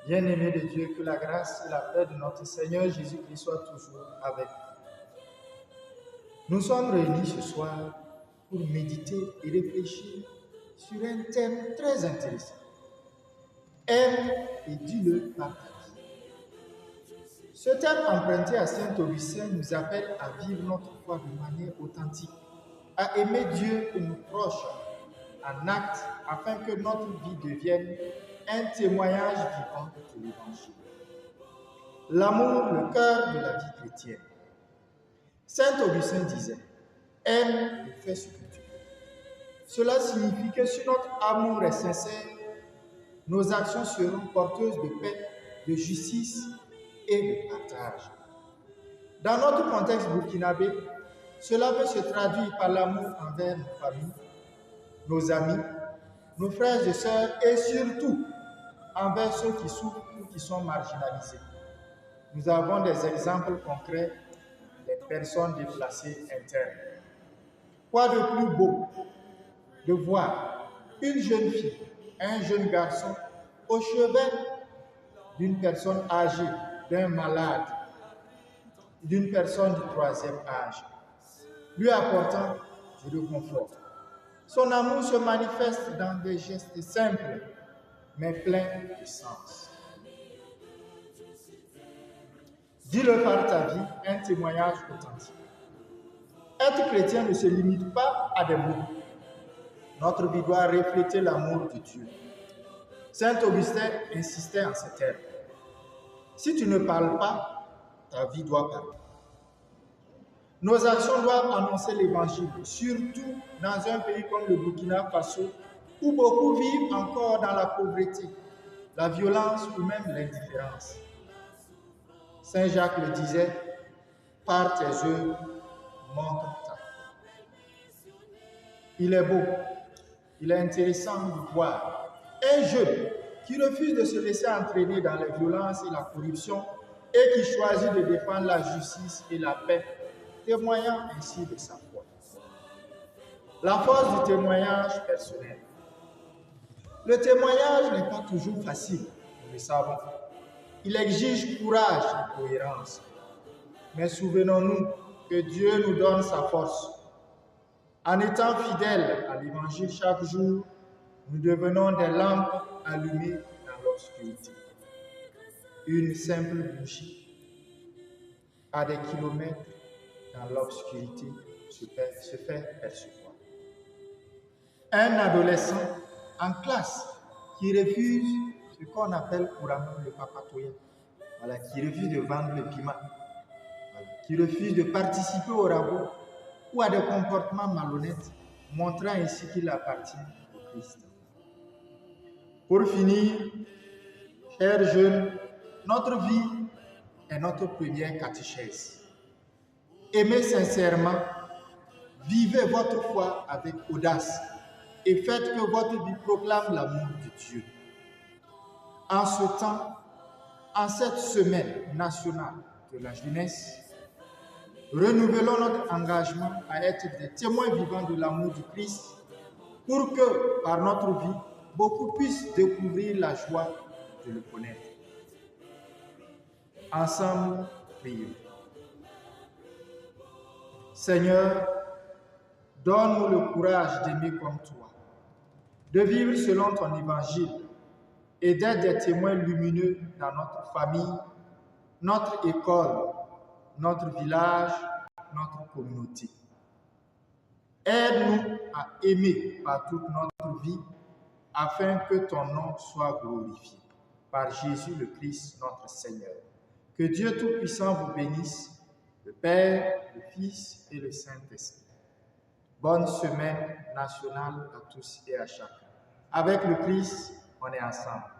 Bien-aimés de Dieu, que la grâce et la paix de notre Seigneur Jésus-Christ soient toujours avec nous. Nous sommes réunis ce soir pour méditer et réfléchir sur un thème très intéressant. Aime et dis-le par ta vie. Ce thème emprunté à Saint Augustin nous appelle à vivre notre foi de manière authentique, à aimer Dieu et nos proches en acte, afin que notre vie devienne un témoignage vivant de l'Évangile. L'amour, le cœur de la vie chrétienne. Saint Augustin disait, aime et fais ce que tu veux. Cela signifie que si notre amour est sincère, nos actions seront porteuses de paix, de justice et de partage. Dans notre contexte burkinabé, cela peut se traduire par l'amour envers nos familles, nos amis, nos frères et sœurs et surtout envers ceux qui souffrent ou qui sont marginalisés. Nous avons des exemples concrets des personnes déplacées internes. Quoi de plus beau de voir une jeune fille, un jeune garçon au chevet d'une personne âgée, d'un malade, d'une personne du troisième âge, lui apportant du réconfort. Son amour se manifeste dans des gestes simples, mais pleins de sens. Dis-le par ta vie, un témoignage authentique. Être chrétien ne se limite pas à des mots. Notre vie doit refléter l'amour de Dieu. Saint Augustin insistait en ces termes. Si tu ne parles pas, ta vie doit parler. Nos actions doivent annoncer l'Évangile, surtout dans un pays comme le Burkina Faso, où beaucoup vivent encore dans la pauvreté, la violence ou même l'indifférence. Saint Jacques le disait, par tes œuvres, montre ta foi. Il est beau, il est intéressant de voir un jeune qui refuse de se laisser entraîner dans les violences et la corruption et qui choisit de défendre la justice et la paix, témoignant ainsi de sa foi. La force du témoignage personnel. Le témoignage n'est pas toujours facile, nous le savons. Il exige courage et cohérence. Mais souvenons-nous que Dieu nous donne sa force. En étant fidèles à l'Évangile chaque jour, nous devenons des lampes allumées dans l'obscurité. Une simple bougie à des kilomètres dans l'obscurité se fait percevoir. Un adolescent en classe qui refuse ce qu'on appelle couramment le papatoya, qui refuse de vendre le piment, qui refuse de participer au rabot ou à des comportements malhonnêtes, montrant ainsi qu'il appartient au Christ. Pour finir, chers jeunes, notre vie est notre première catéchèse. Aimez sincèrement, vivez votre foi avec audace et faites que votre vie proclame l'amour de Dieu. En ce temps, en cette semaine nationale de la jeunesse, renouvelons notre engagement à être des témoins vivants de l'amour du Christ pour que, par notre vie, beaucoup puissent découvrir la joie de le connaître. Ensemble, prions. Seigneur, donne-nous le courage d'aimer comme toi, de vivre selon ton évangile et d'être des témoins lumineux dans notre famille, notre école, notre village, notre communauté. Aide-nous à aimer par toute notre vie afin que ton nom soit glorifié. Par Jésus le Christ, notre Seigneur. Que Dieu Tout-Puissant vous bénisse, le Père, le Fils et le Saint-Esprit. Bonne semaine nationale à tous et à chacun. Avec le Christ, on est ensemble.